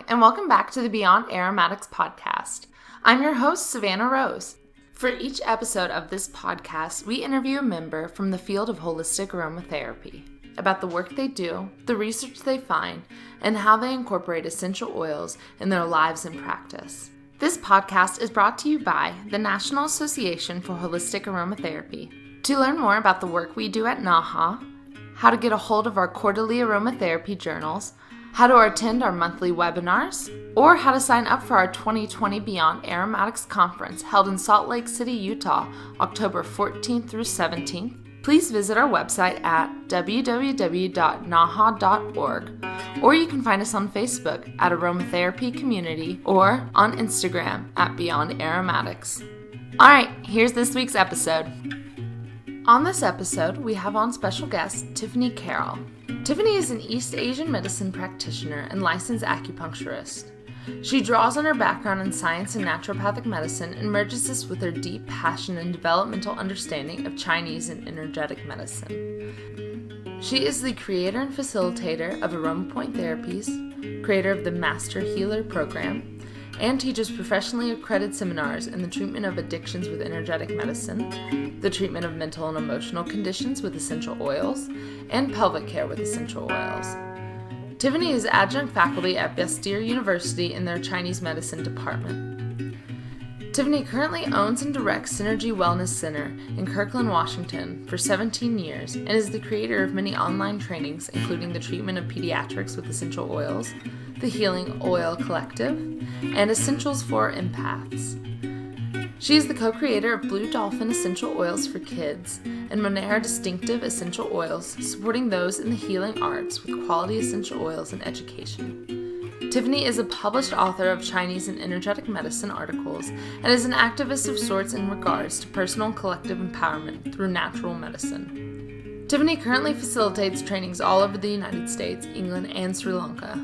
and welcome back to the Beyond Aromatics podcast. I'm your host, Savannah Rose. For each episode of this podcast, we interview a member from the field of holistic aromatherapy about the work they do, the research they find, and how they incorporate essential oils in their lives and practice. This podcast is brought to you by the National Association for Holistic Aromatherapy. To learn more about the work we do at Naha, how to get a hold of our quarterly aromatherapy journals, how to attend our monthly webinars, or how to sign up for our 2020 Beyond Aromatics Conference held in Salt Lake City, Utah, October 14th through 17th, please visit our website at www.naha.org, or you can find us on Facebook at Aromatherapy Community or on Instagram at Beyond Aromatics. All right, here's this week's episode. On this episode, we have on special guest Tiffany Carole. Tiffany is an East Asian medicine practitioner and licensed acupuncturist. She draws on her background in science and naturopathic medicine and merges this with her deep passion and developmental understanding of Chinese and energetic medicine. She is the creator and facilitator of Aromapoint Therapies, creator of the Master Healer program, and teaches professionally accredited seminars in the treatment of addictions with energetic medicine, the treatment of mental and emotional conditions with essential oils, and pelvic care with essential oils. Tiffany is adjunct faculty at Bastyr University in their Chinese medicine department. Tiffany currently owns and directs Synergy Wellness Center in Kirkland, Washington for 17 years and is the creator of many online trainings, including the treatment of pediatrics with essential oils, the Healing Oil Collective, and Essentials for Empaths. She is the co-creator of Blue Dolphin Essential Oils for Kids and Monera Distinctive Essential Oils, supporting those in the healing arts with quality essential oils and education. Tiffany is a published author of Chinese and energetic medicine articles and is an activist of sorts in regards to personal and collective empowerment through natural medicine. Tiffany currently facilitates trainings all over the United States, England, and Sri Lanka.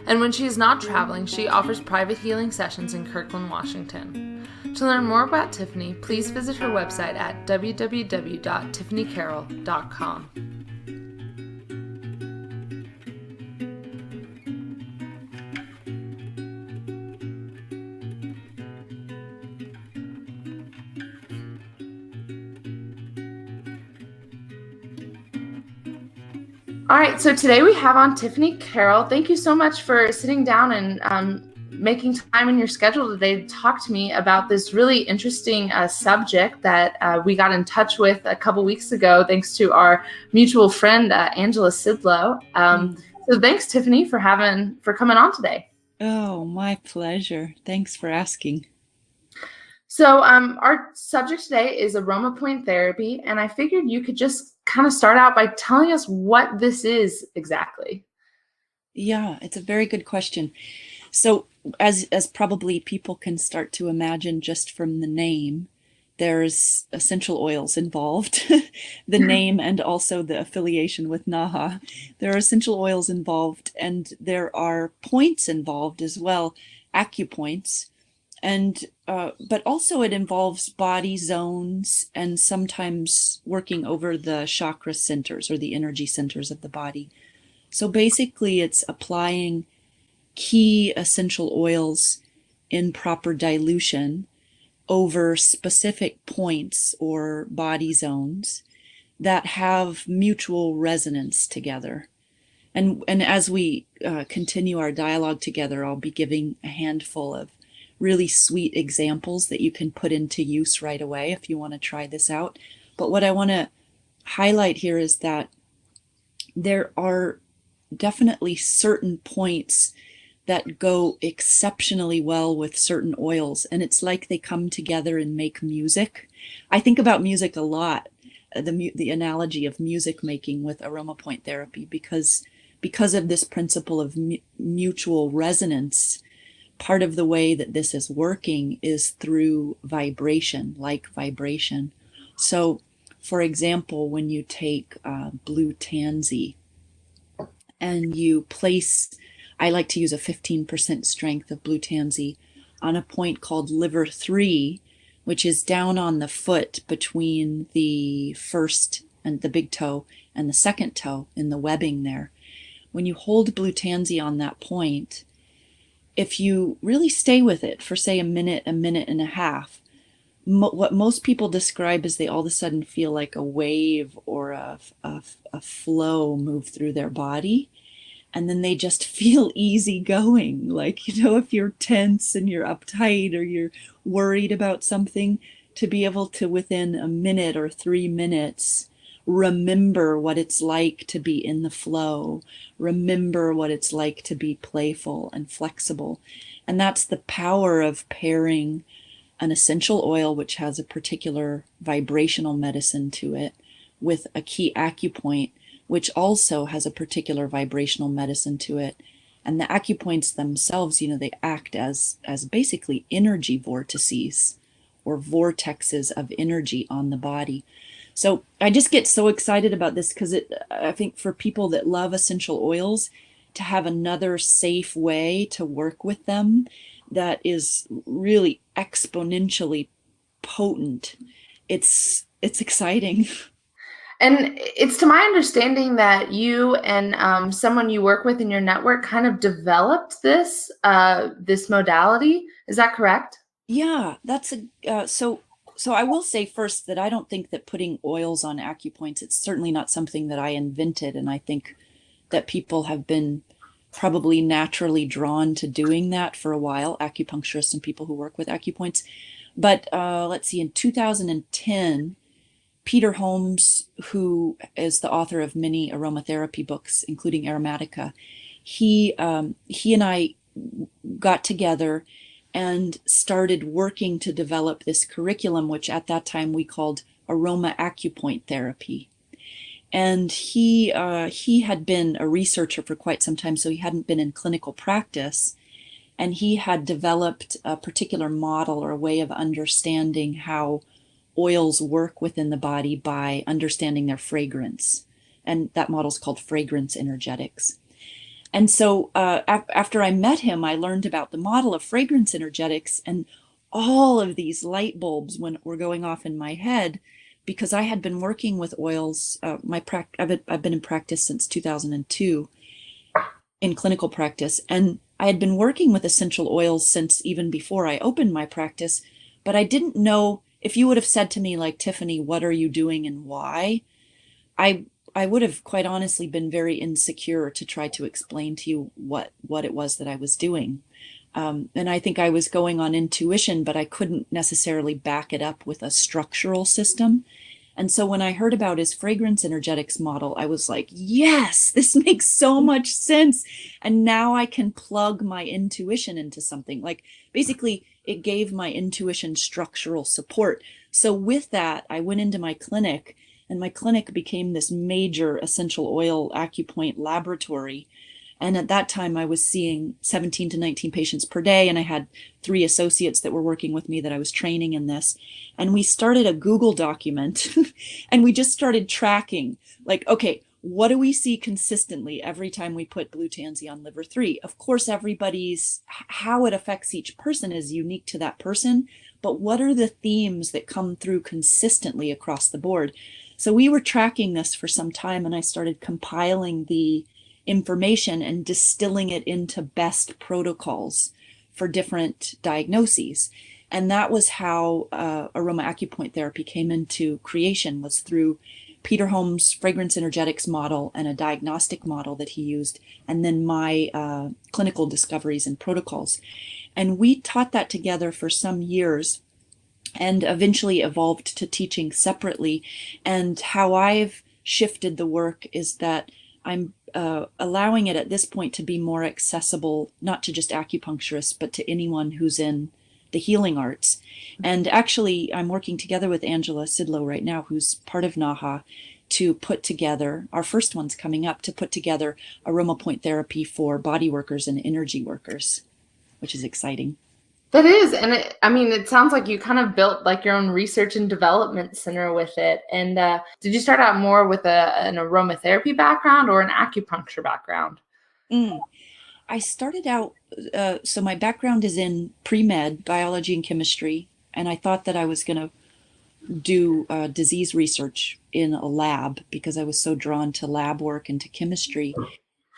And when she is not traveling, she offers private healing sessions in Kirkland, Washington. To learn more about Tiffany, please visit her website at www.tiffanycarole.com. All right, so today we have on Tiffany Carole. Thank you so much for sitting down and making time in your schedule today to talk to me about this really interesting subject that we got in touch with a couple weeks ago, thanks to our mutual friend, Angela Sidlow. So thanks, Tiffany, for coming on today. Oh, my pleasure. Thanks for asking. So our subject today is Aromapoint Therapy, and I figured you could just kind of start out by telling us what this is exactly. Yeah, it's a very good question. So as probably people can start to imagine just from the name, there's essential oils involved, the name and also the affiliation with Naha. There are essential oils involved, and there are points involved as well, acupoints. And but also it involves body zones and sometimes working over the chakra centers or the energy centers of the body. So basically it's applying key essential oils in proper dilution over specific points or body zones that have mutual resonance together. And as we continue our dialogue together, I'll be giving a handful of really sweet examples that you can put into use right away if you want to try this out. But what I want to highlight here is that there are definitely certain points that go exceptionally well with certain oils, and it's like they come together and make music. I think about music a lot, the analogy of music making with Aromapoint Therapy, because of this principle of mutual resonance. Part of the way that this is working is through vibration, like vibration. So, for example, when you take blue tansy and you place, I like to use a 15% strength of blue tansy on a point called liver 3, which is down on the foot between the first and the big toe and the second toe in the webbing there. When you hold blue tansy on that point, if you really stay with it for, say, a minute and a half, what most people describe is they all of a sudden feel like a wave or a flow move through their body. And then they just feel easy going. Like, if you're tense and you're uptight or you're worried about something, to be able to, within a minute or 3 minutes, remember what it's like to be in the flow, remember what it's like to be playful and flexible. And that's the power of pairing an essential oil, which has a particular vibrational medicine to it, with a key acupoint, which also has a particular vibrational medicine to it. And the acupoints themselves, they act as basically energy vortices or vortexes of energy on the body. So I just get so excited about this because I think for people that love essential oils, to have another safe way to work with them that is really exponentially potent, it's exciting. And it's to my understanding that you and someone you work with in your network kind of developed this modality. Is that correct? Yeah, that's so I will say first that I don't think that putting oils on acupoints, it's certainly not something that I invented, and I think that people have been probably naturally drawn to doing that for a while, acupuncturists and people who work with acupoints. But let's see, in 2010, Peter Holmes, who is the author of many aromatherapy books, including Aromatica, he and I got together and started working to develop this curriculum, which at that time we called Aromapoint Therapy. And he had been a researcher for quite some time, so he hadn't been in clinical practice. And he had developed a particular model or a way of understanding how oils work within the body by understanding their fragrance. And that model is called fragrance energetics. And so after I met him, I learned about the model of fragrance energetics, and all of these light bulbs were going off in my head because I had been working with oils. I've been in practice since 2002 in clinical practice, and I had been working with essential oils since even before I opened my practice, but I didn't know. If you would have said to me, like, Tiffany, what are you doing and why? I I would have quite honestly been very insecure to try to explain to you what it was that I was doing. And I think I was going on intuition, but I couldn't necessarily back it up with a structural system. And so when I heard about his fragrance energetics model, I was like, yes, this makes so much sense. And now I can plug my intuition into something. Like, basically, it gave my intuition structural support. So with that, I went into my clinic, and my clinic became this major essential oil acupoint laboratory. And at that time, I was seeing 17 to 19 patients per day. And I had 3 associates that were working with me that I was training in this. And we started a Google document and we just started tracking, like, okay, what do we see consistently every time we put blue tansy on liver 3? Of course, how it affects each person is unique to that person. But what are the themes that come through consistently across the board? So we were tracking this for some time, and I started compiling the information and distilling it into best protocols for different diagnoses. And that was how aroma acupoint therapy came into creation, was through Peter Holmes' fragrance energetics model and a diagnostic model that he used, and then my clinical discoveries and protocols. And we taught that together for some years and eventually evolved to teaching separately. And how I've shifted the work is that I'm allowing it at this point to be more accessible, not to just acupuncturists, but to anyone who's in the healing arts. And actually, I'm working together with Angela Sidlow right now, who's part of Naha, to put together, our first one's coming up, to put together Aromapoint Therapy for body workers and energy workers, which is exciting. That is, and I mean, it sounds like you kind of built like your own research and development center with it. And did you start out more with an aromatherapy background or an acupuncture background? Mm. I started out, so my background is in pre-med, biology and chemistry, and I thought that I was going to do disease research in a lab because I was so drawn to lab work and to chemistry.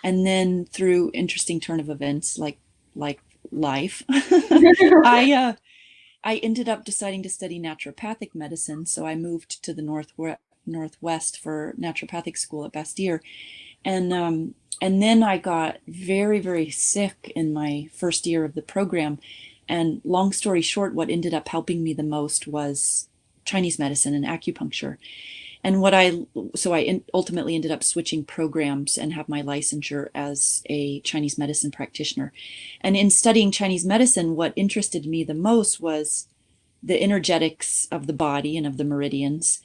And then through interesting turn of events, like life. I ended up deciding to study naturopathic medicine, so I moved to the Northwest for naturopathic school at Bastyr, and then I got very, very sick in my first year of the program. And long story short, what ended up helping me the most was Chinese medicine and acupuncture. And I ultimately ended up switching programs and have my licensure as a Chinese medicine practitioner. And in studying Chinese medicine, what interested me the most was the energetics of the body and of the meridians,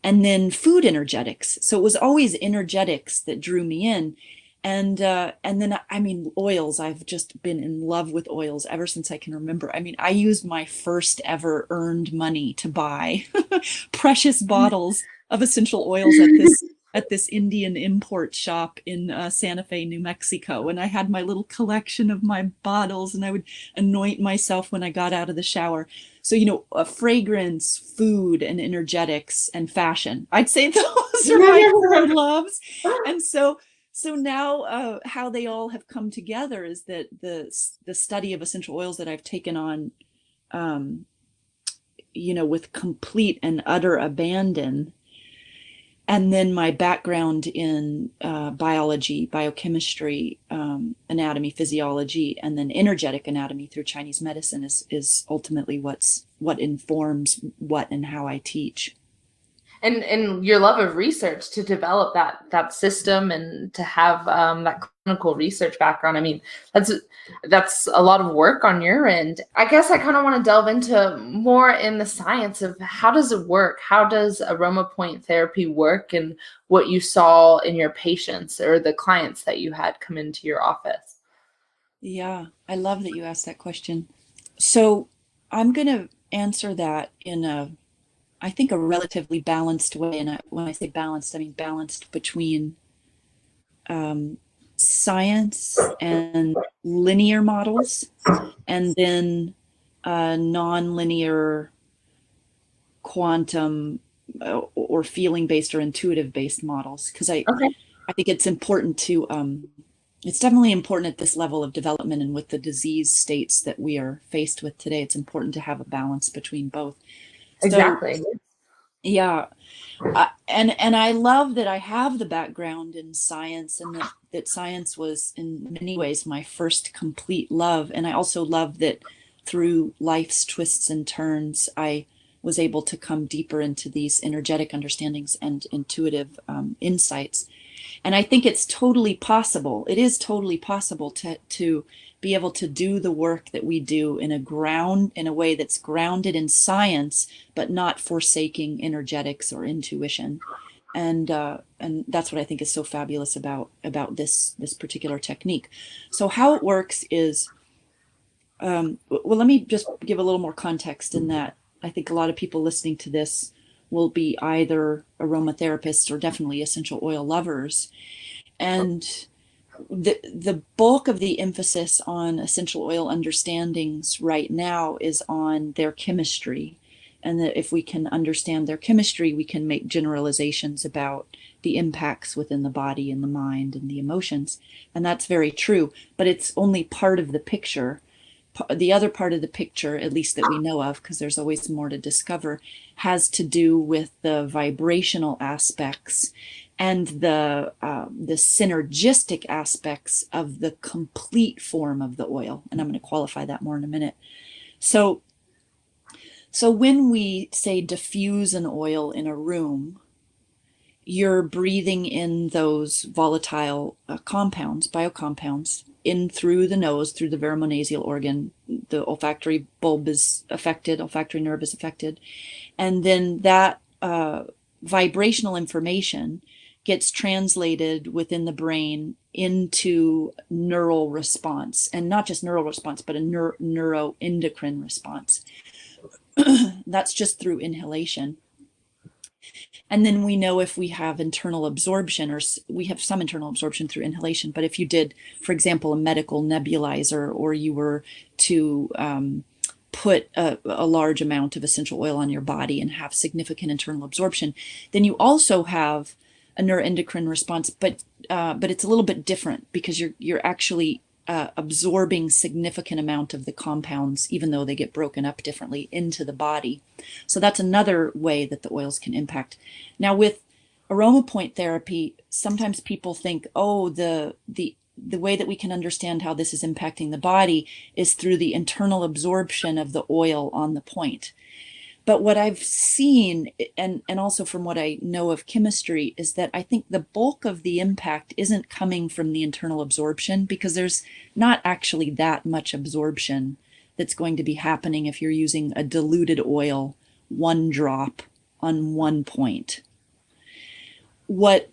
and then food energetics. So it was always energetics that drew me in. And then, I mean, oils. I've just been in love with oils ever since I can remember. I mean, I used my first ever earned money to buy precious bottles of essential oils at this Indian import shop in Santa Fe, New Mexico. And I had my little collection of my bottles, and I would anoint myself when I got out of the shower. So, fragrance, food, and energetics and fashion. I'd say those are my four loves. And so now, how they all have come together is that the study of essential oils that I've taken on, with complete and utter abandon, and then my background in biology, biochemistry, anatomy, physiology, and then energetic anatomy through Chinese medicine is ultimately what informs what and how I teach. And your love of research to develop that system and to have that clinical research background. I mean, that's a lot of work on your end. I guess I kind of want to delve into more in the science of how does it work? How does Aromapoint therapy work, and what you saw in your patients or the clients that you had come into your office? Yeah, I love that you asked that question. So I'm going to answer that in I think, a relatively balanced way. And when I say balanced, I mean balanced between science and linear models, and then non-linear quantum or feeling-based or intuitive-based models. Because I think it's important to, it's definitely important at this level of development and with the disease states that we are faced with today. It's important to have a balance between both. Exactly. So, yeah. And I love that I have the background in science, and that science was in many ways my first complete love. And I also love that through life's twists and turns, I was able to come deeper into these energetic understandings and intuitive insights. And I think it's totally possible. It is totally possible to be able to do the work that we do in a way that's grounded in science, but not forsaking energetics or intuition. And that's what I think is so fabulous about this particular technique. So how it works is, well, let me just give a little more context in that. I think a lot of people listening to this will be either aromatherapists or definitely essential oil lovers. And the bulk of the emphasis on essential oil understandings right now is on their chemistry. And that if we can understand their chemistry, we can make generalizations about the impacts within the body and the mind and the emotions. And that's very true, but it's only part of the picture. The other part of the picture, at least that we know of, because there's always more to discover, has to do with the vibrational aspects and the synergistic aspects of the complete form of the oil. And I'm going to qualify that more in a minute. So when we say diffuse an oil in a room, you're breathing in those volatile compounds, biocompounds, in through the nose, through the veromonasial organ. The olfactory bulb is affected, olfactory nerve is affected. And then that vibrational information gets translated within the brain into neural response, and not just neural response, but a neuroendocrine response. That's just through inhalation. And then we know if we have internal absorption, or we have some internal absorption through inhalation. But if you did, for example, a medical nebulizer, or you were to put a large amount of essential oil on your body and have significant internal absorption, then you also have a neuroendocrine response. But it's a little bit different, because you're actually absorbing significant amount of the compounds, even though they get broken up differently, into the body. So that's another way that the oils can impact. Now with Aromapoint therapy, sometimes people think, oh, the way that we can understand how this is impacting the body is through the internal absorption of the oil on the point. But what I've seen, and also from what I know of chemistry, is that I think the bulk of the impact isn't coming from the internal absorption, because there's not actually that much absorption that's going to be happening if you're using a diluted oil, 1 drop on 1 point. What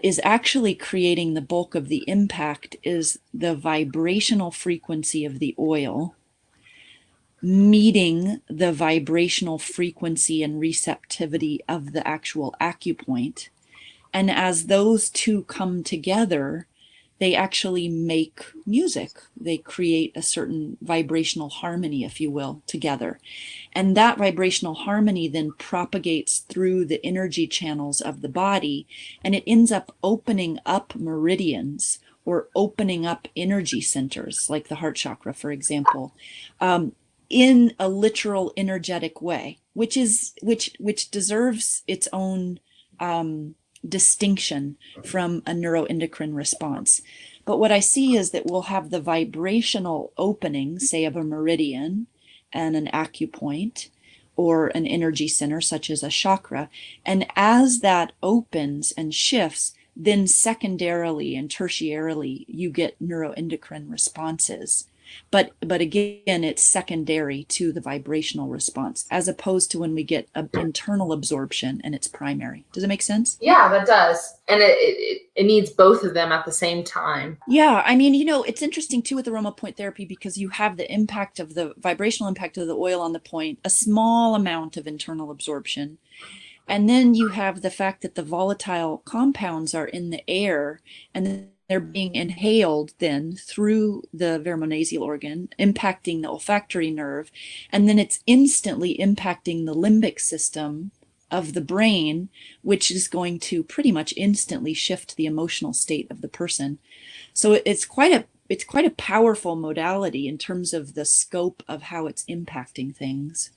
is actually creating the bulk of the impact is the vibrational frequency of the oil meeting the vibrational frequency and receptivity of the actual acupoint. And as those two come together, they actually make music. They create a certain vibrational harmony, if you will, together. And that vibrational harmony then propagates through the energy channels of the body, and it ends up opening up meridians or opening up energy centers, like the heart chakra, for example, in a literal energetic way, which deserves its own distinction from a neuroendocrine response. But what I see is that we'll have the vibrational opening, say, of a meridian and an acupoint or an energy center such as a chakra. And as that opens and shifts, then secondarily and tertiarily you get neuroendocrine responses. But again, it's secondary to the vibrational response, as opposed to when we get an internal absorption and it's primary. Does it make sense? Yeah, that does. And it needs both of them at the same time. Yeah, I mean, it's interesting too with Aromapoint therapy, because you have the impact of the vibrational impact of the oil on the point, a small amount of internal absorption. And then you have the fact that the volatile compounds are in the air and they're being inhaled then through the veronasal organ, impacting the olfactory nerve. And then it's instantly impacting the limbic system of the brain, which is going to pretty much instantly shift the emotional state of the person. So it's quite a powerful modality in terms of the scope of how it's impacting things.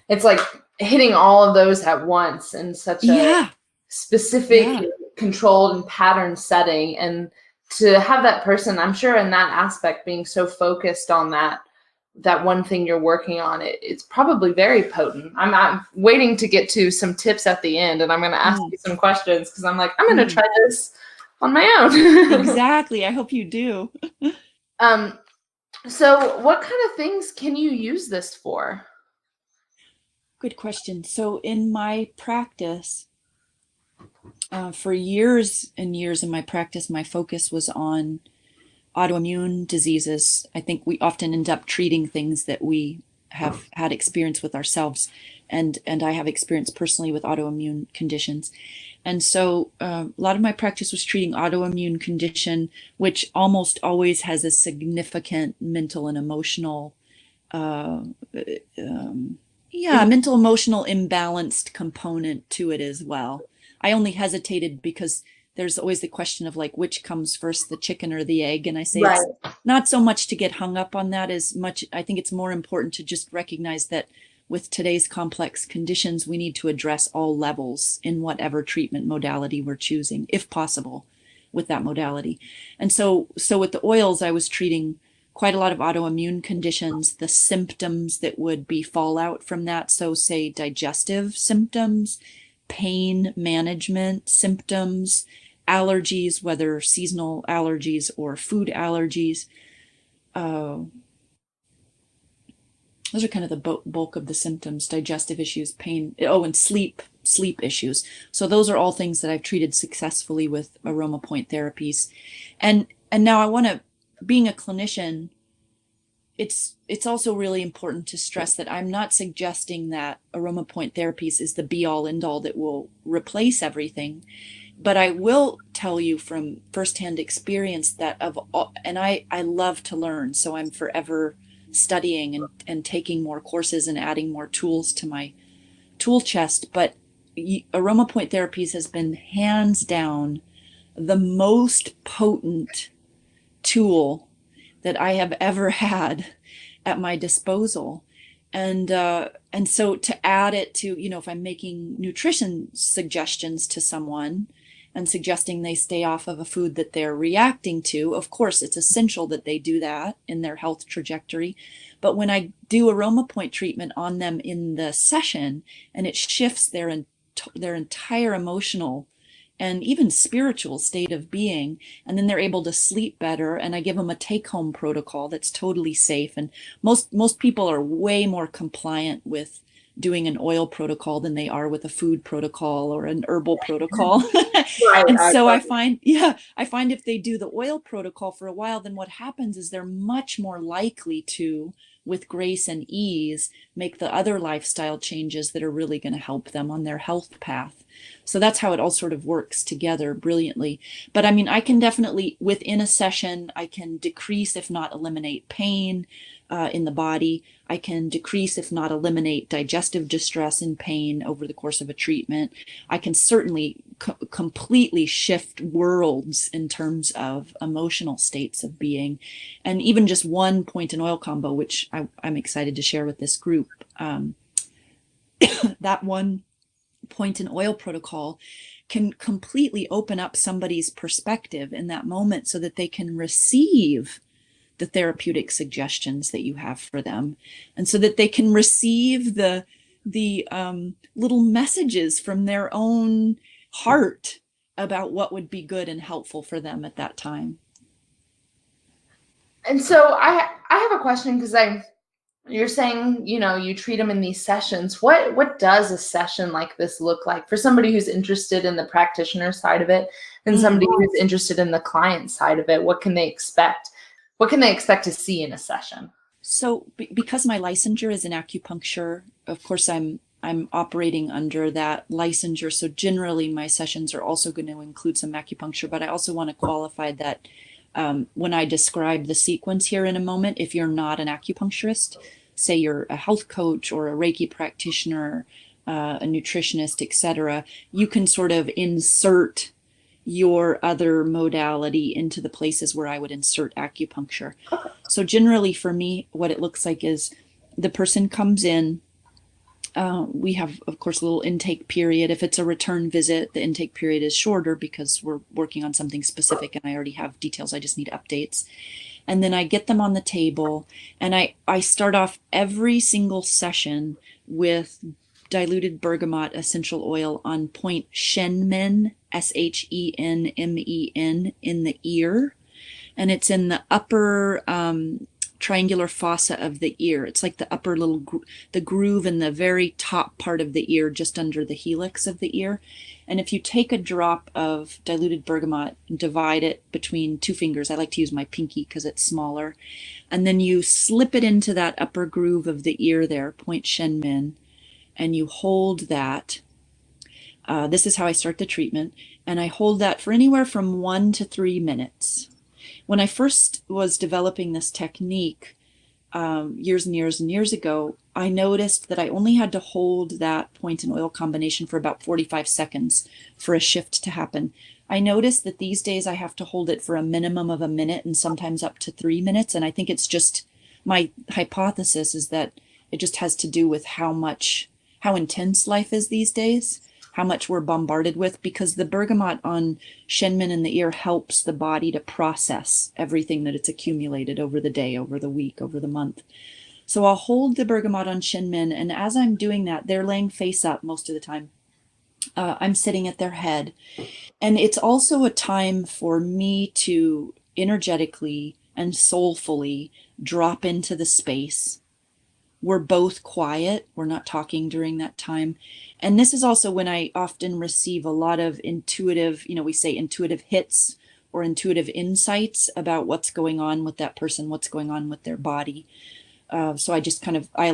It's like hitting all of those at once in such a specific, controlled and pattern setting. And to have that person, I'm sure in that aspect, being so focused on that one thing you're working on, it's probably very potent. I'm waiting to get to some tips at the end, and I'm going to ask you some questions, because I'm like, I'm going to try this on my own. Exactly. I hope you do. So what kind of things can you use this for? Good question. So in my practice, for years and years in my practice, my focus was on autoimmune diseases. I think we often end up treating things that we have had experience with ourselves, and I have experience personally with autoimmune conditions. And so a lot of my practice was treating autoimmune condition, which almost always has a significant mental and emotional mental emotional imbalanced component to it as well. I only hesitated because there's always the question of like, which comes first, the chicken or the egg? And I say It's not so much to get hung up on that as much. I think it's more important to just recognize that with today's complex conditions, we need to address all levels in whatever treatment modality we're choosing, if possible, with that modality. And so with the oils, I was treating quite a lot of autoimmune conditions, the symptoms that would be fallout from that. So say digestive symptoms, pain management symptoms, allergies, whether seasonal allergies or food allergies. Those are kind of the bulk of the symptoms: digestive issues, pain, and sleep issues. So those are all things that I've treated successfully with Aromapoint therapies. And now I want to, being a clinician, it's also really important to stress that I'm not suggesting that Aromapoint therapies is the be all end all that will replace everything. But I will tell you from firsthand experience that I love to learn. So I'm forever studying and taking more courses and adding more tools to my tool chest. But Aromapoint therapies has been hands down the most potent tool that I have ever had at my disposal. And so to add it to, if I'm making nutrition suggestions to someone and suggesting they stay off of a food that they're reacting to, of course, it's essential that they do that in their health trajectory. But when I do Aromapoint treatment on them in the session, and it shifts their entire emotional and even spiritual state of being, and then they're able to sleep better, and I give them a take-home protocol that's totally safe. And most people are way more compliant with doing an oil protocol than they are with a food protocol or an herbal protocol. Right. And so I find if they do the oil protocol for a while, then what happens is they're much more likely to, with grace and ease, make the other lifestyle changes that are really going to help them on their health path. So that's how it all sort of works together brilliantly. But I mean, I can definitely, within a session, I can decrease, if not eliminate, pain in the body. I can decrease, if not eliminate, digestive distress and pain over the course of a treatment. I can certainly completely shift worlds in terms of emotional states of being. And even just one point and oil combo, which I'm excited to share with this group, that one point and oil protocol can completely open up somebody's perspective in that moment so that they can receive the therapeutic suggestions that you have for them, and so that they can receive the little messages from their own heart about what would be good and helpful for them at that time. And so I have a question, because you're saying, you treat them in these sessions. What does a session like this look like for somebody who's interested in the practitioner side of it and somebody who's interested in the client side of it? What can they expect? What can they expect to see in a session? So because my licensure is in acupuncture, of course, I'm operating under that licensure. So generally my sessions are also going to include some acupuncture, but I also want to qualify that when I describe the sequence here in a moment, if you're not an acupuncturist, say you're a health coach or a Reiki practitioner, a nutritionist, etc., you can sort of insert your other modality into the places where I would insert acupuncture. So generally for me, what it looks like is the person comes in. We have, of course, a little intake period. If it's a return visit, the intake period is shorter because we're working on something specific and I already have details. I just need updates. And then I get them on the table, and I start off every single session with diluted bergamot essential oil on point Shenmen, Shenmen, in the ear. And it's in the upper triangular fossa of the ear. It's like the upper little the groove in the very top part of the ear, just under the helix of the ear. And if you take a drop of diluted bergamot and divide it between two fingers, I like to use my pinky because it's smaller, and then you slip it into that upper groove of the ear there, point Shenmen, and you hold that. This is how I start the treatment, and I hold that for anywhere from 1 to 3 minutes. When I first was developing this technique years and years and years ago, I noticed that I only had to hold that point and oil combination for about 45 seconds for a shift to happen. I noticed that these days I have to hold it for a minimum of a minute and sometimes up to 3 minutes. And I think it's just, my hypothesis is that it just has to do with how intense life is these days, how much we're bombarded with, because the bergamot on Shenmen in the ear helps the body to process everything that it's accumulated over the day, over the week, over the month. So I'll hold the bergamot on Shenmen, and as I'm doing that, they're laying face up most of the time. I'm sitting at their head. And it's also a time for me to energetically and soulfully drop into the space. We're both quiet. We're not talking during that time. And this is also when I often receive a lot of intuitive, we say intuitive hits or intuitive insights about what's going on with that person, what's going on with their body. So I just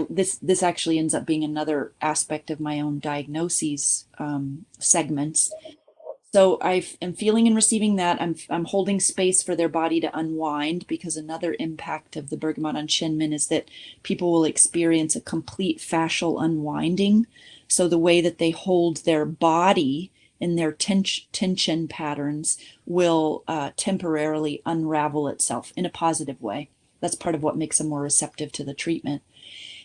this actually ends up being another aspect of my own diagnoses segments. So I am feeling and receiving that. I'm holding space for their body to unwind, because another impact of the bergamot on Shenmen is that people will experience a complete fascial unwinding. So the way that they hold their body in their tension patterns will temporarily unravel itself in a positive way. That's part of what makes them more receptive to the treatment.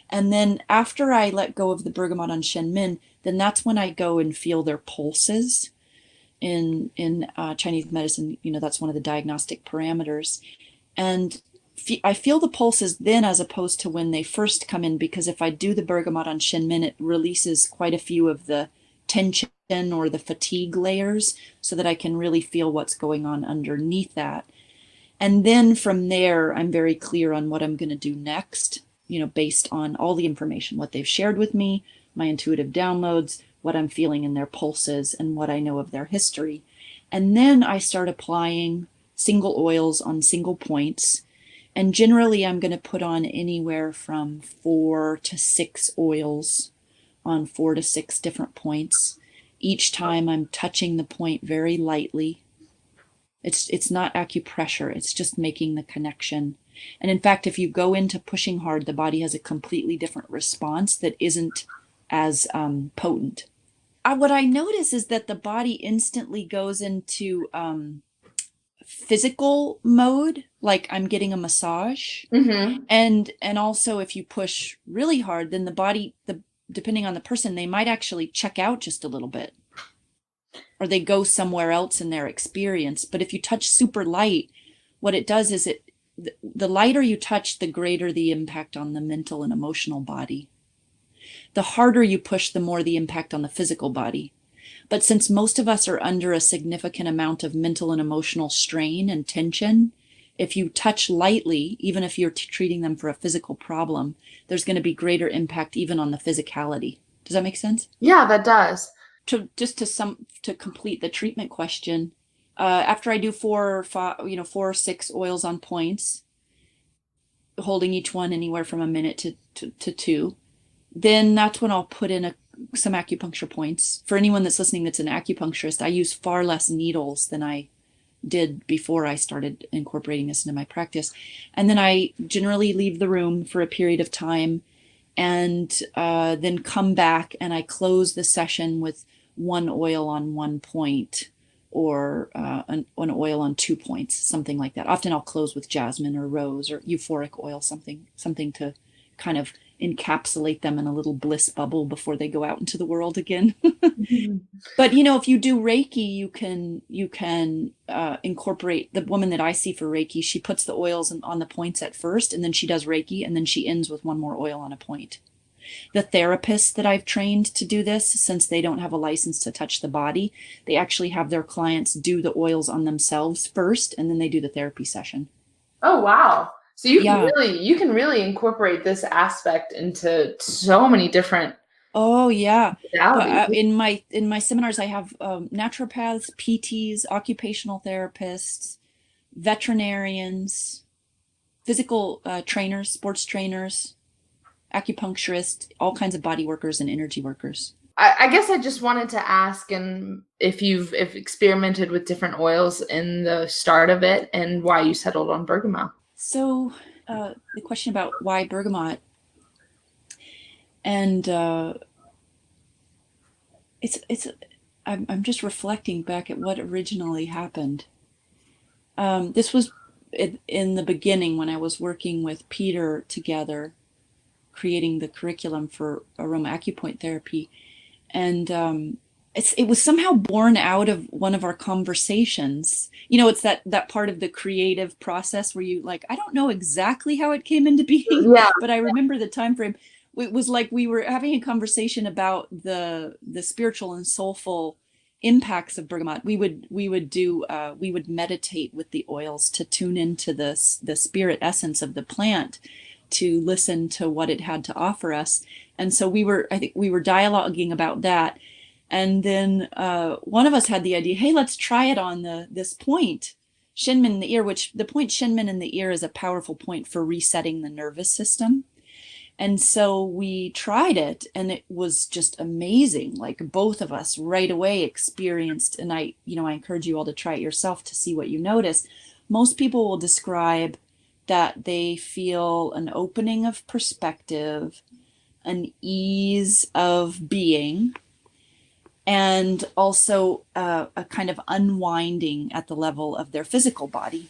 And then after I let go of the bergamot on Shenmin, then that's when I go and feel their pulses. In Chinese medicine, that's one of the diagnostic parameters. And I feel the pulses then as opposed to when they first come in, because if I do the bergamot on Shenmin, it releases quite a few of the tension or the fatigue layers so that I can really feel what's going on underneath that. And then from there, I'm very clear on what I'm going to do next, based on all the information, what they've shared with me, my intuitive downloads, what I'm feeling in their pulses, and what I know of their history. And then I start applying single oils on single points. And generally, I'm going to put on anywhere from 4 to 6 oils on 4 to 6 different points. Each time I'm touching the point very lightly. It's not acupressure, it's just making the connection. And in fact, if you go into pushing hard, the body has a completely different response that isn't as potent. What I notice is that the body instantly goes into physical mode, like I'm getting a massage. Mm-hmm. And also if you push really hard, then the body, depending on the person, they might actually check out just a little bit, or they go somewhere else in their experience. But if you touch super light, what it does is the lighter you touch, the greater the impact on the mental and emotional body. The harder you push, the more the impact on the physical body. But since most of us are under a significant amount of mental and emotional strain and tension, if you touch lightly, even if you're treating them for a physical problem, there's going to be greater impact even on the physicality. Does that make sense? Yeah, that does. To complete the treatment question, after I do 4 or 6 oils on points, holding each one anywhere from a minute to 2, then that's when I'll put in some acupuncture points. For anyone that's listening that's an acupuncturist, I use far less needles than I did before I started incorporating this into my practice. And then I generally leave the room for a period of time, and then come back and I close the session with 1 oil on 1 point, or an oil on 2 points, something like that. Often I'll close with jasmine or rose or euphoric oil, something to kind of encapsulate them in a little bliss bubble before they go out into the world again. Mm-hmm. But if you do Reiki, you can incorporate. The woman that I see for Reiki, she puts the oils on the points at first, and then she does Reiki, and then she ends with 1 more oil on a point. The therapists that I've trained to do this, since they don't have a license to touch the body, they actually have their clients do the oils on themselves first, and then they do the therapy session. Oh, wow. So you can really incorporate this aspect into so many different modalities. In my seminars, I have naturopaths, PTs, occupational therapists, veterinarians, physical trainers, sports trainers, acupuncturists, all kinds of body workers and energy workers. I guess I just wanted to ask, and if you've experimented with different oils in the start of it, and why you settled on bergamot. So the question about why bergamot, and I'm just reflecting back at what originally happened. This was in the beginning when I was working with Peter together, creating the curriculum for Aromapoint Therapy. And it was somehow born out of one of our conversations. It's that part of the creative process where you I don't know exactly how it came into being, but I remember the time frame. It was like we were having a conversation about the spiritual and soulful impacts of bergamot. We would meditate with the oils to tune into the spirit essence of the plant, to listen to what it had to offer us. And so I think we were dialoguing about that. And then one of us had the idea, hey, let's try it on this point, Shenmin in the ear, which the point Shenmin in the ear is a powerful point for resetting the nervous system. And so we tried it, and it was just amazing. Both of us right away experienced, and I encourage you all to try it yourself to see what you notice. Most people will describe that they feel an opening of perspective, an ease of being, and also a kind of unwinding at the level of their physical body.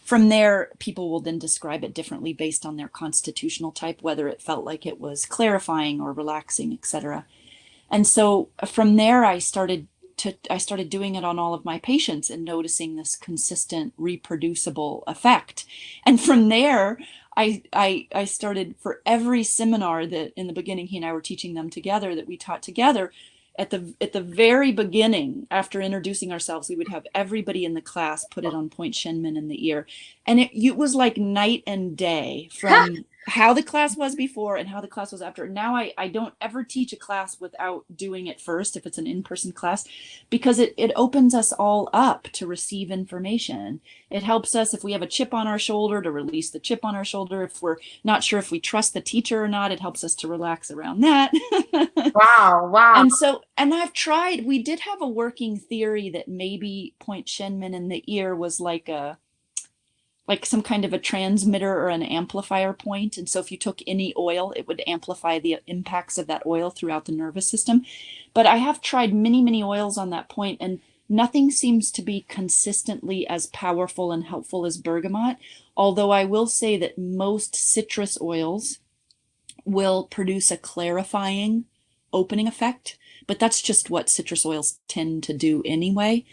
From there, people will then describe it differently based on their constitutional type, whether it felt like it was clarifying or relaxing, etc. And so from there, I started doing it on all of my patients and noticing this consistent, reproducible effect. And from there, I started, for every seminar that in the beginning he and I were teaching them together, that we taught together, at the very beginning, after introducing ourselves, we would have everybody in the class put it on Point Shenmin in the ear. And it was like night and day from how the class was before and how the class was after. Now I don't ever teach a class without doing it first, if it's an in-person class, because it opens us all up to receive information. It helps us, if we have a chip on our shoulder, to release the chip on our shoulder. If we're not sure if we trust the teacher or not, it helps us to relax around that. Wow. And I've tried, we did have a working theory that maybe Point Shenmin in the ear was like some kind of a transmitter or an amplifier point. And so if you took any oil, it would amplify the impacts of that oil throughout the nervous system. But I have tried many, many oils on that point, and nothing seems to be consistently as powerful and helpful as bergamot. Although I will say that most citrus oils will produce a clarifying opening effect, but that's just what citrus oils tend to do anyway.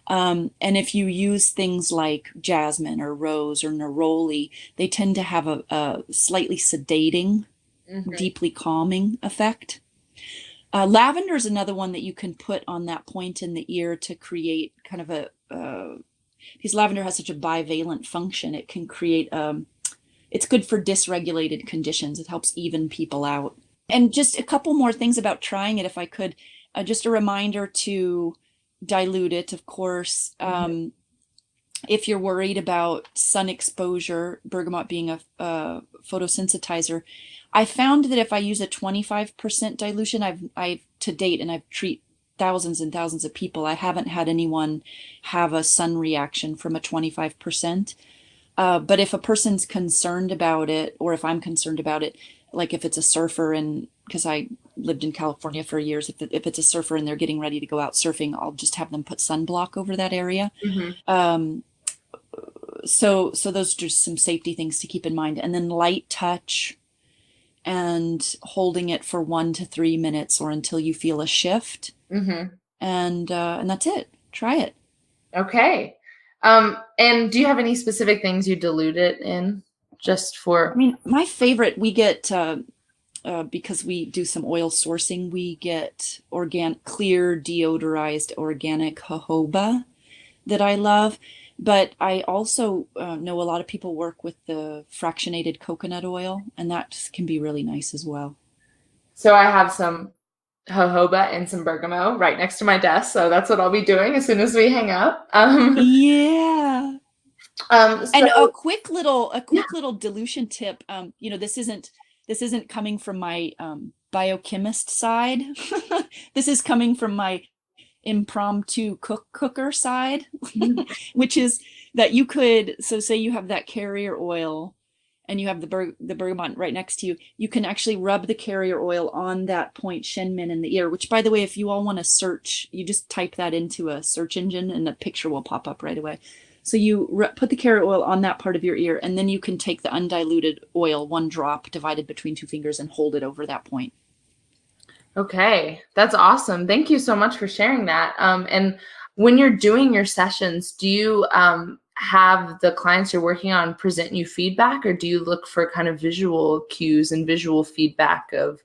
And if you use things like jasmine or rose or neroli, they tend to have a slightly sedating, deeply calming effect. Lavender is another one that you can put on that point in the ear to create kind of because lavender has such a bivalent function, it can create, it's good for dysregulated conditions. It helps even people out. And just a couple more things about trying it, if I could. Just a reminder to dilute it, of course. If you're worried about sun exposure, bergamot being a photosensitizer, I found that if I use a 25% dilution, I've to date, and I've treated thousands and thousands of people, I haven't had anyone have a sun reaction from a 25%. But if a person's concerned about it, or if I'm concerned about it, like if it's a surfer, and because I lived in California for years, if it's a surfer and they're getting ready to go out surfing, I'll just have them put sunblock over that area. So those are just some safety things to keep in mind. And then light touch and holding it for 1 to 3 minutes or until you feel a shift. And that's it. Try it. Okay. And do you have any specific things you dilute it in, just for? I mean, my favorite, we get, because we do some oil sourcing, we get clear deodorized organic jojoba that I love. But I also know a lot of people work with the fractionated coconut oil, and that can be really nice as well. So I have some jojoba and some bergamot right next to my desk, so that's what I'll be doing as soon as we hang up. Yeah. So, and a quick little dilution tip. This isn't coming from my biochemist side. This is coming from my impromptu cooker side, which is that you could, so say you have that carrier oil and you have the bergamot right next to you, you can actually rub the carrier oil on that Point Shenmin in the ear, which, by the way, if you all want to search, you just type that into a search engine and a picture will pop up right away. So you put the carrier oil on that part of your ear, and then you can take the undiluted oil, 1 drop divided between 2 fingers, and hold it over that point. Okay, that's awesome. Thank you so much for sharing that. And when you're doing your sessions, do you have the clients you're working on present you feedback, or do you look for kind of visual cues and visual feedback of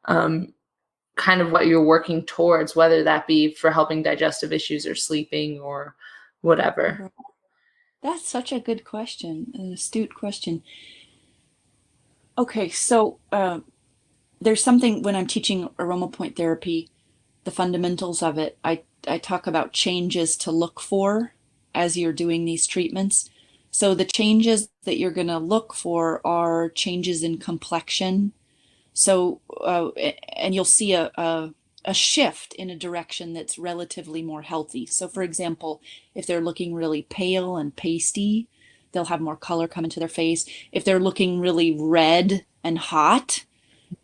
kind of what you're working towards, whether that be for helping digestive issues or sleeping or whatever? That's such a good question, an astute question. Okay, so there's something when I'm teaching Aromapoint Therapy, the fundamentals of it, I talk about changes to look for as you're doing these treatments. So the changes that you're going to look for are changes in complexion. So, and you'll see a shift in a direction that's relatively more healthy. So for example, if they're looking really pale and pasty, they'll have more color come into their face. If they're looking really red and hot,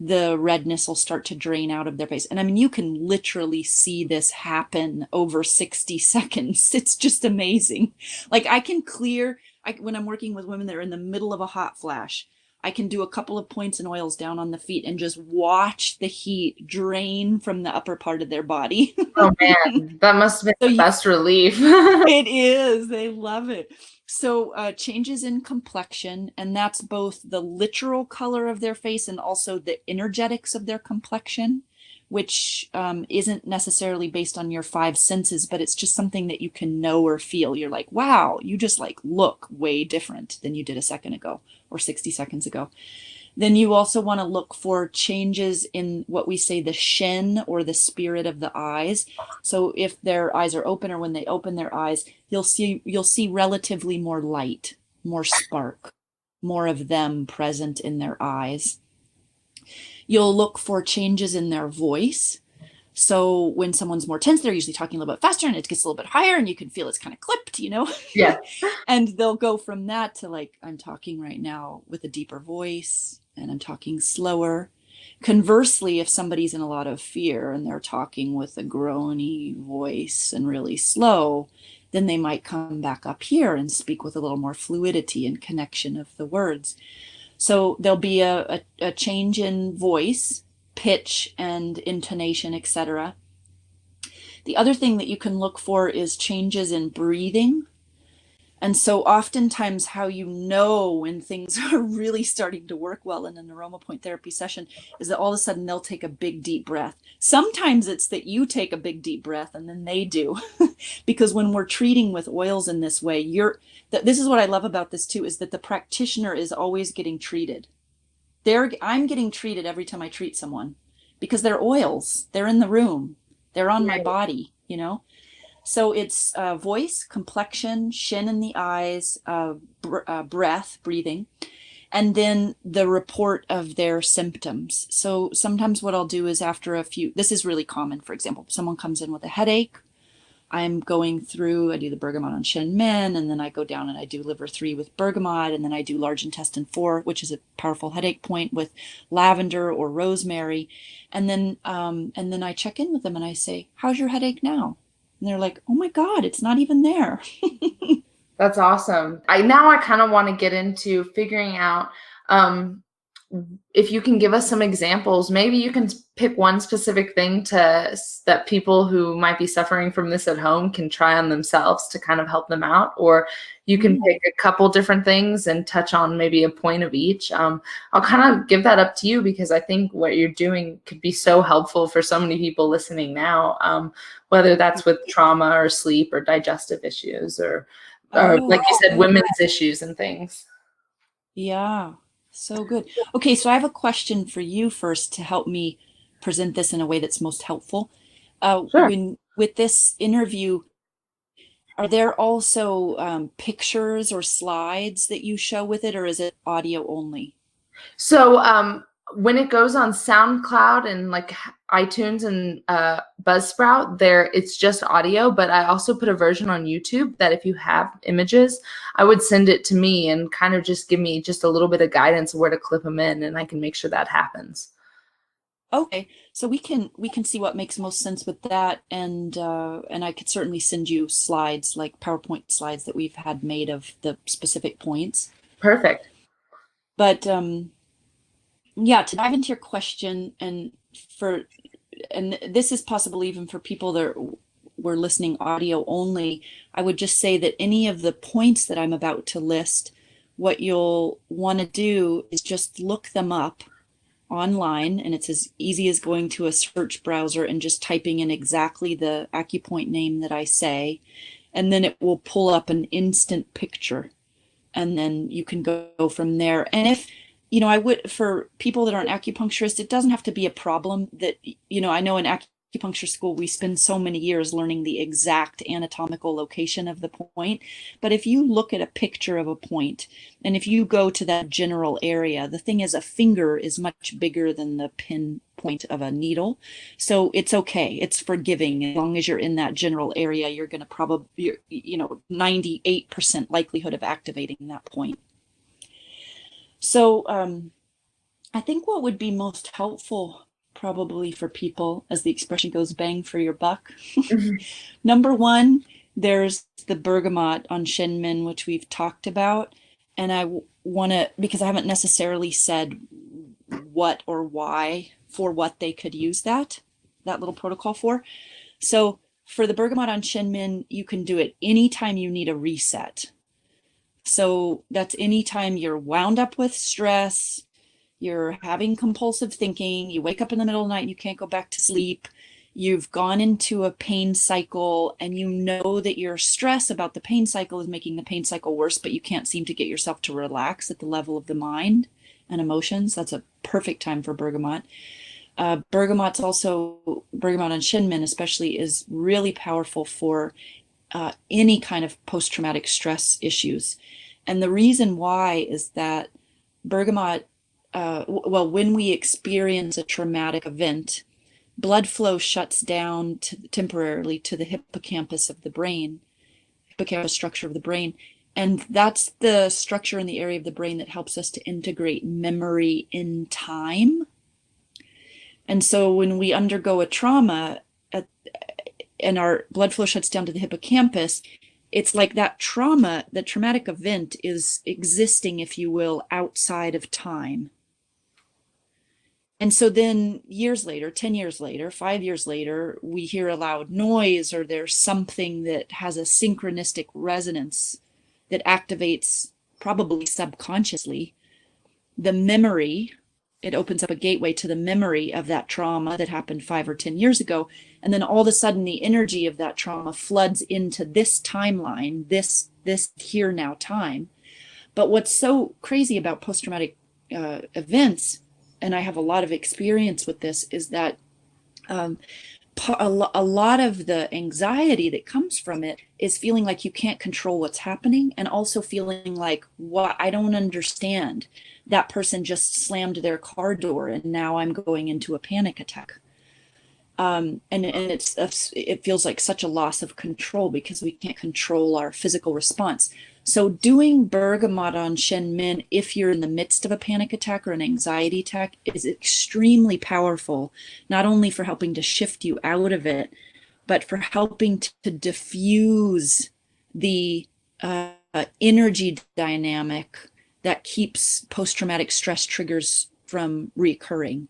the redness will start to drain out of their face. And I mean, you can literally see this happen over 60 seconds. It's just amazing. Like I when I'm working with women that are in the middle of a hot flash, I can do a couple of points and oils down on the feet and just watch the heat drain from the upper part of their body. Oh man, that must have been the best relief. It is. They love it. So changes in complexion, and that's both the literal color of their face and also the energetics of their complexion, which isn't necessarily based on your five senses, but it's just something that you can know or feel. You're like, wow, you just like look way different than you did a second ago or 60 seconds ago. Then you also want to look for changes in what we say the shen, or the spirit of the eyes. So if their eyes are open, or when they open their eyes, you'll see relatively more light, more spark, more of them present in their eyes. You'll look for changes in their voice. So when someone's more tense, they're usually talking a little bit faster and it gets a little bit higher and you can feel it's kind of clipped, you know? Yeah. And they'll go from that to like, I'm talking right now with a deeper voice and I'm talking slower. Conversely, if somebody's in a lot of fear and they're talking with a groany voice and really slow, then they might come back up here and speak with a little more fluidity and connection of the words. So there'll be a change in voice, pitch, and intonation, etc. The other thing that you can look for is changes in breathing. And so oftentimes how you know when things are really starting to work well in an Aromapoint therapy session is that all of a sudden they'll take a big deep breath. Sometimes it's that you take a big deep breath and then they do. Because when we're treating with oils in this way, this is what I love about this too, is that the practitioner is always getting treated. I'm getting treated every time I treat someone because they're oils. They're in the room. They're on my body, you know? So it's voice, complexion, shin in the eyes, breath, breathing, and then the report of their symptoms. So sometimes what I'll do is this is really common. For example, someone comes in with a headache. I'm going through, I do the Bergamot on Shen Men, and then I go down and I do liver 3 with Bergamot, and then I do large intestine 4, which is a powerful headache point, with lavender or rosemary. And then I check in with them and I say, how's your headache now? And they're like, oh my God, it's not even there. That's awesome. I kind of want to get into figuring out if you can give us some examples. Maybe you can pick one specific thing that people who might be suffering from this at home can try on themselves to kind of help them out, or you can pick a couple different things and touch on maybe a point of each. I'll kind of give that up to you because I think what you're doing could be so helpful for so many people listening now, whether that's with trauma or sleep or digestive issues or like you said, women's issues and things. Yeah, so good. Okay, so I have a question for you first to help me present this in a way that's most helpful. Sure. With this interview, are there also pictures or slides that you show with it, or is it audio only? So when it goes on SoundCloud and like iTunes and Buzzsprout, it's just audio. But I also put a version on YouTube that if you have images, I would send it to me and kind of just give me just a little bit of guidance of where to clip them in, and I can make sure that happens. Okay, so we can see what makes most sense with that, and I could certainly send you slides, like PowerPoint slides that we've had made of the specific points. Perfect. But yeah, to dive into your question, and this is possible even for people that were listening audio only, I would just say that any of the points that I'm about to list, what you'll want to do is just look them up online, and it's as easy as going to a search browser and just typing in exactly the acupoint name that I say, and then it will pull up an instant picture, and then you can go from there. And if I would, for people that aren't acupuncturists, it doesn't have to be a problem that, I know in acupuncture school, we spend so many years learning the exact anatomical location of the point. But if you look at a picture of a point, and if you go to that general area, the thing is, a finger is much bigger than the pinpoint of a needle. So it's okay. It's forgiving. As long as you're in that general area, you're going to probably, 98% likelihood of activating that point. So I think what would be most helpful probably for people, as the expression goes, bang for your buck. Number one, There's the bergamot on Shenmin, which we've talked about. And I want to, because I haven't necessarily said what or why for what they could use that little protocol for. So for the bergamot on Shenmin, you can do it anytime you need a reset. So that's anytime you're wound up with stress, you're having compulsive thinking, you wake up in the middle of the night and you can't go back to sleep, you've gone into a pain cycle and you know that your stress about the pain cycle is making the pain cycle worse, but you can't seem to get yourself to relax at the level of the mind and emotions. That's a perfect time for bergamot. Bergamot on Shinmin especially is really powerful for any kind of post-traumatic stress issues. And the reason why is that bergamot, when we experience a traumatic event, blood flow shuts down temporarily to the hippocampus of the brain, hippocampus structure of the brain. And that's the structure in the area of the brain that helps us to integrate memory in time. And so when we undergo a trauma and our blood flow shuts down to the hippocampus, it's like that trauma, the traumatic event is existing, if you will, outside of time. And so then years later, 10 years later, 5 years later, we hear a loud noise or there's something that has a synchronistic resonance that activates, probably subconsciously, the memory. It opens up a gateway to the memory of that trauma that happened 5 or 10 years ago. And then all of a sudden the energy of that trauma floods into this timeline, this here now time. But what's so crazy about post-traumatic events, and I have a lot of experience with this, is that a lot of the anxiety that comes from it is feeling like you can't control what's happening, and also feeling like, what, I don't understand. That person just slammed their car door and now I'm going into a panic attack. And it feels like such a loss of control because we can't control our physical response. So doing bergamot on Shenmin, if you're in the midst of a panic attack or an anxiety attack, is extremely powerful, not only for helping to shift you out of it, but for helping to diffuse the energy dynamic that keeps post-traumatic stress triggers from reoccurring.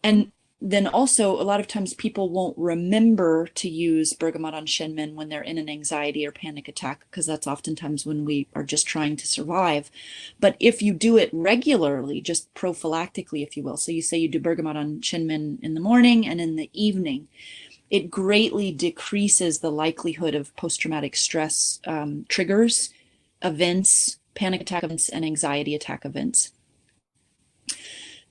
And then also, a lot of times people won't remember to use bergamot on Shenmin when they're in an anxiety or panic attack, because that's oftentimes when we are just trying to survive. But if you do it regularly, just prophylactically, if you will, so you say you do bergamot on Shenmin in the morning and in the evening, it greatly decreases the likelihood of post-traumatic stress triggers, events, panic attack events, and anxiety attack events.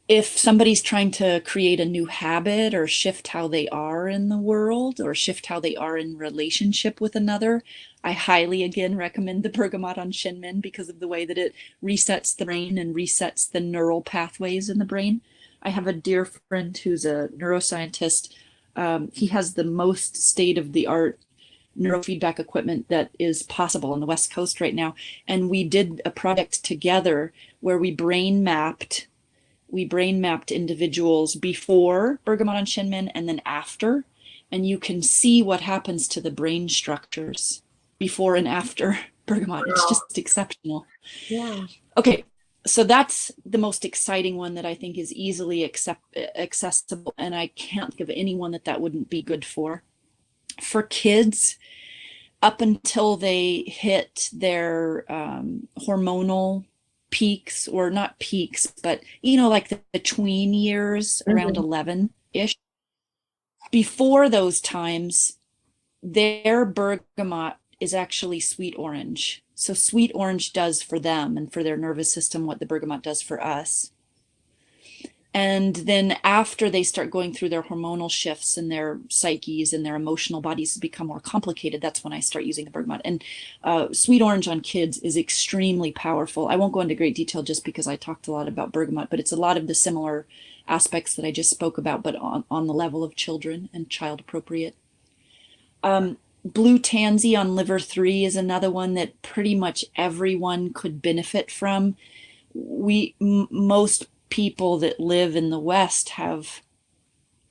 If somebody's trying to create a new habit or shift how they are in the world or shift how they are in relationship with another, I highly, again, recommend the bergamot on Shenmin because of the way that it resets the brain and resets the neural pathways in the brain. I have a dear friend who's a neuroscientist. He has the most state-of-the-art neurofeedback equipment that is possible on the West Coast right now. And we did a project together where we brain mapped individuals before bergamot on Shenmin and then after, and you can see what happens to the brain structures before and after bergamot. It's just exceptional. Yeah. Okay, so that's the most exciting one that I think is easily accessible, and I can't think of anyone that wouldn't be good for. For kids, up until they hit their hormonal peaks, or not peaks, but like the tween years, around 11-ish. Before those times, their bergamot is actually sweet orange. So sweet orange does for them and for their nervous system what the bergamot does for us. And then after they start going through their hormonal shifts and their psyches and their emotional bodies become more complicated, that's when I start using the bergamot. And sweet orange on kids is extremely powerful. I won't go into great detail just because I talked a lot about bergamot, but it's a lot of the similar aspects that I just spoke about, but on the level of children and child appropriate. Blue tansy on liver 3 is another one that pretty much everyone could benefit from. Most people that live in the West have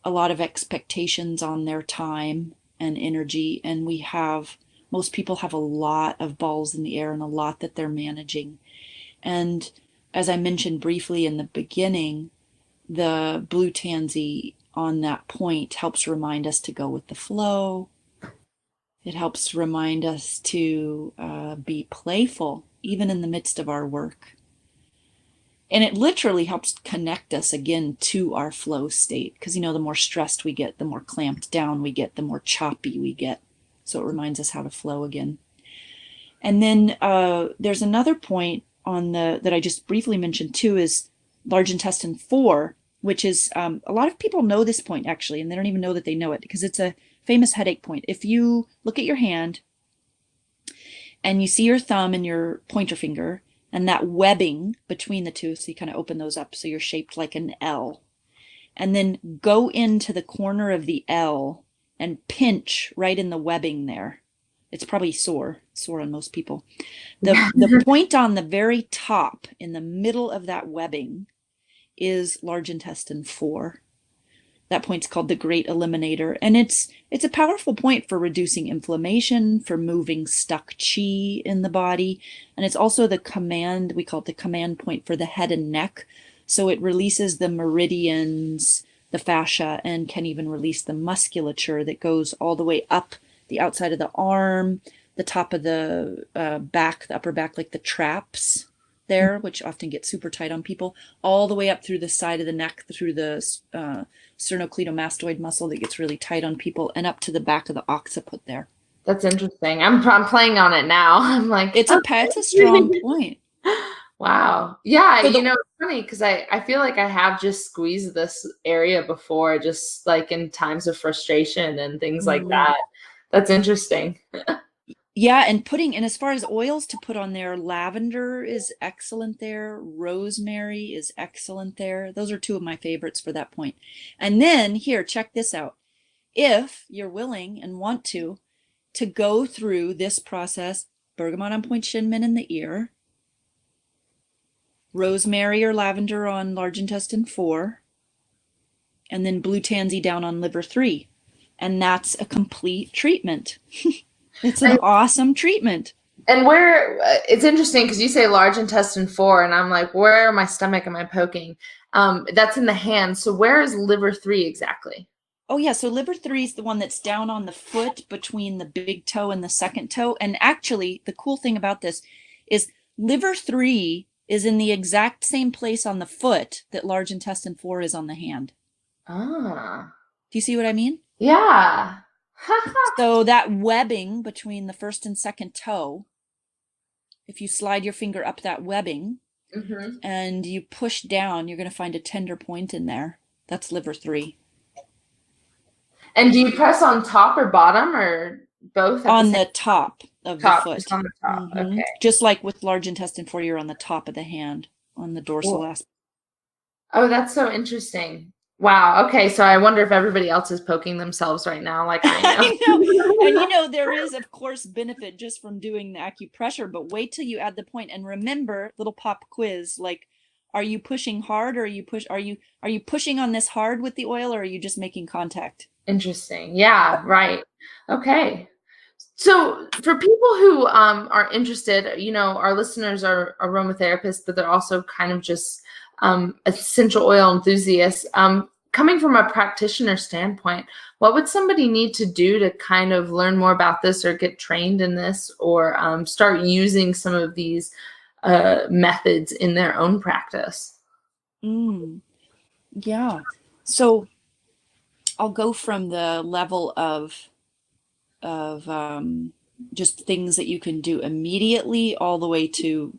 a lot of expectations on their time and energy, and we have Most people have a lot of balls in the air and a lot that they're managing. And as I mentioned briefly in the beginning, the blue tansy on that point helps remind us to go with the flow. It helps remind us to be playful, even in the midst of our work. And it literally helps connect us again to our flow state. Because, the more stressed we get, the more clamped down we get, the more choppy we get. So it reminds us how to flow again. And then there's another point on that I just briefly mentioned too, is large intestine 4, which is a lot of people know this point actually, and they don't even know that they know it because it's a famous headache point. If you look at your hand and you see your thumb and your pointer finger and that webbing between the two, so you kind of open those up so you're shaped like an L, and then go into the corner of the L and pinch right in the webbing there. It's probably sore on most people. The point on the very top in the middle of that webbing is large intestine 4. That point's called the Great Eliminator, and it's a powerful point for reducing inflammation, for moving stuck chi in the body, and it's also we call it the command point for the head and neck. So it releases the meridians, the fascia, and can even release the musculature that goes all the way up the outside of the arm, the top of the back, the upper back, like the traps there, which often get super tight on people, all the way up through the side of the neck, through the sternocleidomastoid muscle that gets really tight on people, and up to the back of the occiput there. That's interesting. I'm playing on it now. I'm like, it's a strong point. Wow. Yeah, it's funny because I feel like I have just squeezed this area before, just like in times of frustration and things like that. That's interesting. Yeah, and as far as oils to put on there, lavender is excellent there. Rosemary is excellent there. Those are two of my favorites for that point. And then here, check this out. If you're willing and want to go through this process, bergamot on point shinmin in the ear, rosemary or lavender on large intestine 4, and then blue tansy down on liver 3. And that's a complete treatment. It's an awesome treatment. And it's interesting because you say large intestine 4, and I'm like, where my stomach am I poking? That's in the hand. So where is liver 3 exactly? Oh yeah, so liver 3 is the one that's down on the foot between the big toe and the second toe. And actually, the cool thing about this is liver 3 is in the exact same place on the foot that large intestine 4 is on the hand. Ah. Do you see what I mean? Yeah. So that webbing between the first and second toe, if you slide your finger up that webbing and you push down, you're going to find a tender point in there. That's liver 3. And do you press on top or bottom or both? On the top of the foot. Just on the top. Okay. Just like with large intestine 4, you're on the top of the hand, on the dorsal aspect. Oh, that's so interesting. Wow. Okay. So I wonder if everybody else is poking themselves right now, like I am. I know. And there is, of course, benefit just from doing the acupressure, but wait till you add the point. And remember, little pop quiz, like, are you pushing hard, or are you pushing on this hard with the oil, or are you just making contact? Interesting. Yeah. Right. Okay. So for people who are interested, our listeners are aromatherapists, but they're also kind of just essential oil enthusiasts. Coming from a practitioner standpoint, what would somebody need to do to kind of learn more about this, or get trained in this, or start using some of these methods in their own practice? Yeah. So I'll go from the level of just things that you can do immediately all the way to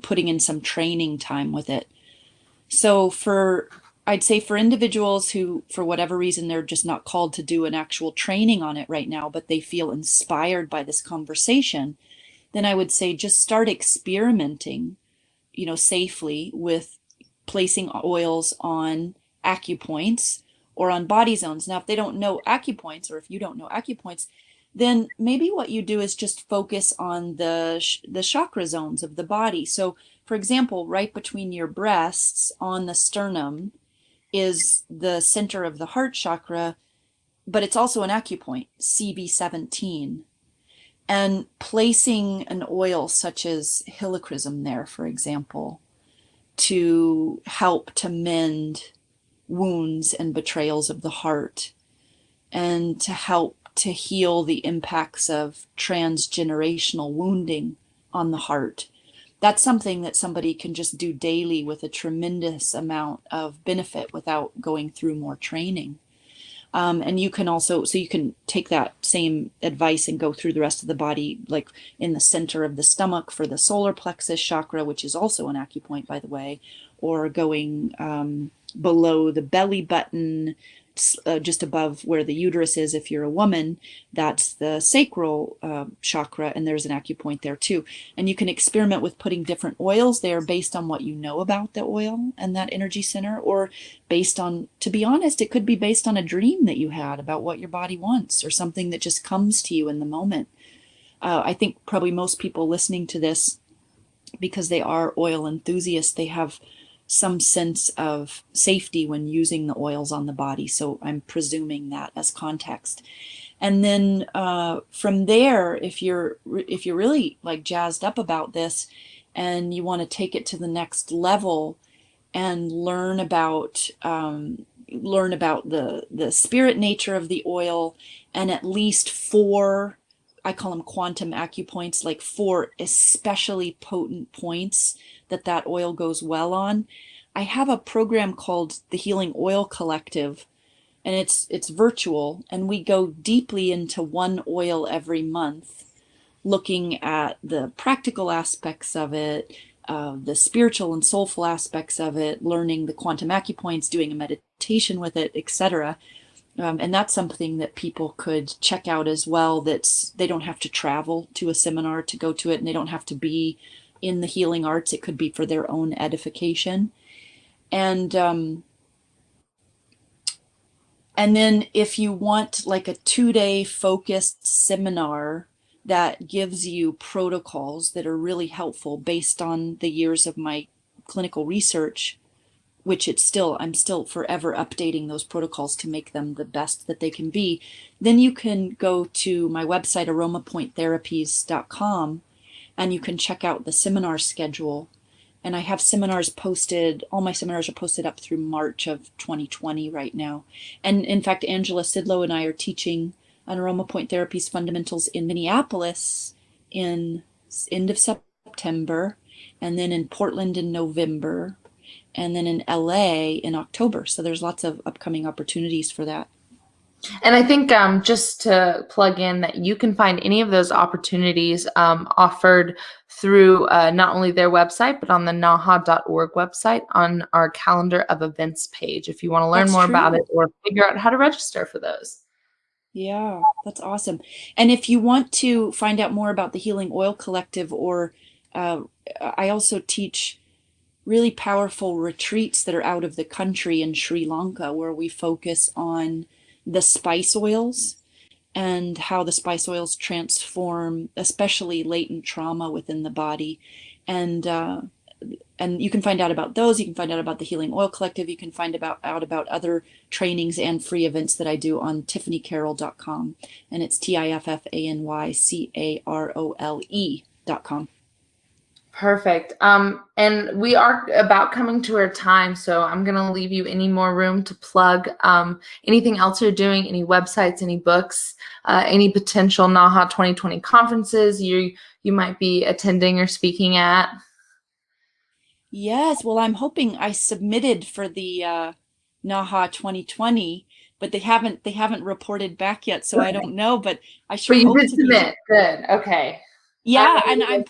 putting in some training time with it. So I'd say for individuals who, for whatever reason, they're just not called to do an actual training on it right now, but they feel inspired by this conversation, then I would say just start experimenting, safely with placing oils on acupoints or on body zones. Now, if they don't know acupoints, or if you don't know acupoints, then maybe what you do is just focus on the chakra zones of the body. So, for example, right between your breasts on the sternum is the center of the heart chakra, but it's also an acupoint, CV17. and placing an oil such as helichrysum there, for example, to help to mend wounds and betrayals of the heart, and to help to heal the impacts of transgenerational wounding on the heart. That's something that somebody can just do daily with a tremendous amount of benefit without going through more training. And you can also, so you can take that same advice and go through the rest of the body, like in the center of the stomach for the solar plexus chakra, which is also an acupoint, by the way, or going below the belly button, just above where the uterus is. If you're a woman, that's the sacral chakra, and there's an acupoint there too. And you can experiment with putting different oils there based on what you know about the oil and that energy center, or based on, to be honest, it could be based on a dream that you had about what your body wants, or something that just comes to you in the moment. I think probably most people listening to this, because they are oil enthusiasts, they have some sense of safety when using the oils on the body. So I'm presuming that as context. And then from there, if you're really like jazzed up about this and you want to take it to the next level and learn about the spirit nature of the oil, and at least four, I call them quantum acupoints, like four especially potent points that oil goes well on. I have a program called the Healing Oil Collective, and it's virtual, and we go deeply into one oil every month, looking at the practical aspects of it, the spiritual and soulful aspects of it, learning the quantum acupoints, doing a meditation with it, etc. And that's something that people could check out as well. They don't have to travel to a seminar to go to it, and they don't have to be in the healing arts. It could be for their own edification. And then if you want like a 2-day focused seminar that gives you protocols that are really helpful based on the years of my clinical research, which I'm still forever updating those protocols to make them the best that they can be, then you can go to my website, aromapointtherapies.com, and you can check out the seminar schedule. And I have seminars posted, all my seminars are posted up through March of 2020 right now. And in fact, Angela Sidlow and I are teaching an Aromapoint Therapies Fundamentals in Minneapolis in end of September, and then in Portland in November, and then in LA in October. So there's lots of upcoming opportunities for that. And I think just to plug in that you can find any of those opportunities offered through not only their website, but on the naha.org website on our calendar of events page if you want to learn more about it or figure out how to register for those. Yeah, that's awesome. And if you want to find out more about the Healing Oil Collective, or I also teach really powerful retreats that are out of the country in Sri Lanka, where we focus on the spice oils and how the spice oils transform, especially latent trauma within the body. And you can find out about those. You can find out about the Healing Oil Collective. You can find out about other trainings and free events that I do on tiffanycarole.com. And it's TIFFANYCAROLE.com. Perfect. And we are about coming to our time, so I'm going to leave you any more room to plug anything else you're doing, any websites, any books, any potential Naha 2020 conferences you might be attending or speaking at. Yes, well, I'm hoping I submitted for the Naha 2020, but they haven't reported back yet, so I don't know. But I sure But you hope did to submit. Good. Okay. Yeah, and I'm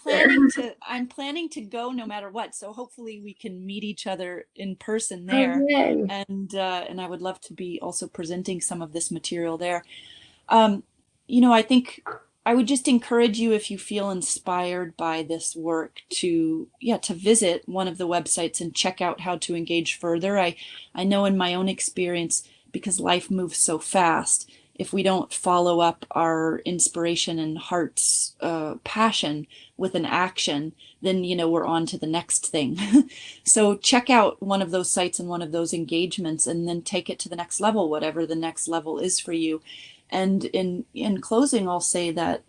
planning to go no matter what. So hopefully we can meet each other in person there, Okay. and I would love to be also presenting some of this material there. I think I would just encourage you, if you feel inspired by this work, to visit one of the websites and check out how to engage further. I know in my own experience, because life moves so fast, if we don't follow up our inspiration and heart's passion with an action, then we're on to the next thing. So check out one of those sites and one of those engagements, and then take it to the next level, whatever the next level is for you. And in closing, I'll say that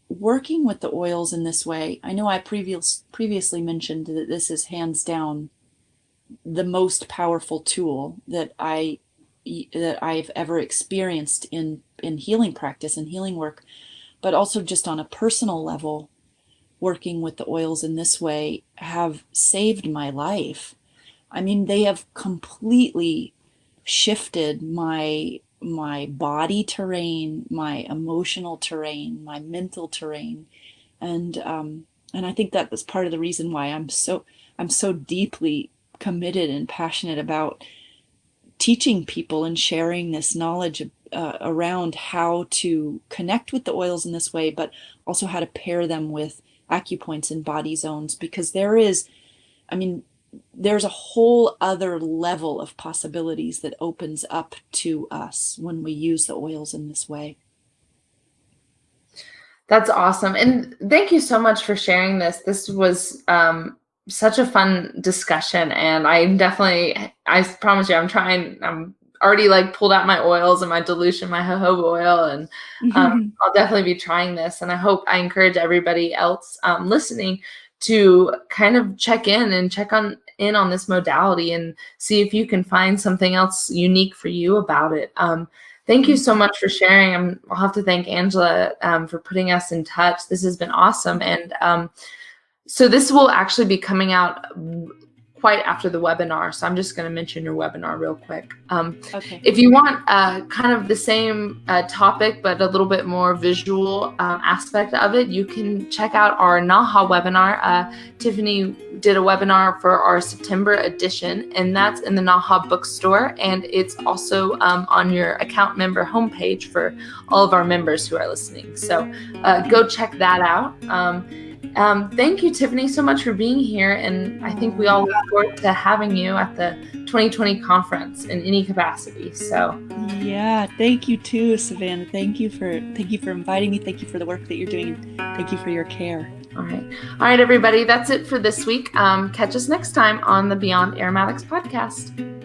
working with the oils in this way, I know I previously mentioned that this is hands down the most powerful tool that I've ever experienced in healing practice and healing work, but also just on a personal level, working with the oils in this way have saved my life. I mean, they have completely shifted my body terrain, my emotional terrain, my mental terrain, and I think that was part of the reason why I'm so deeply committed and passionate about teaching people and sharing this knowledge around how to connect with the oils in this way, but also how to pair them with acupoints and body zones, because I mean, there's a whole other level of possibilities that opens up to us when we use the oils in this way. That's awesome. And thank you so much for sharing this. This was such a fun discussion. And I promise you, I'm already like pulled out my oils and my dilution, my jojoba oil, and I'll definitely be trying this. And I encourage everybody else listening to kind of check in on this modality and see if you can find something else unique for you about it. Thank you so much for sharing. I'll have to thank Angela for putting us in touch. This has been awesome. And so this will actually be coming out quite after the webinar. So I'm just going to mention your webinar real quick. Okay. If you want kind of the same topic, but a little bit more visual aspect of it, you can check out our Naha webinar. Tiffany did a webinar for our September edition, and that's in the Naha bookstore. And it's also on your account member homepage for all of our members who are listening. So go check that out. Thank you, Tiffany, so much for being here. And I think we all look forward to having you at the 2020 conference in any capacity. So yeah, thank you too, Savannah. Thank you for inviting me. Thank you for the work that you're doing. Thank you for your care. All right, everybody. That's it for this week. Catch us next time on the Beyond Aromatics podcast.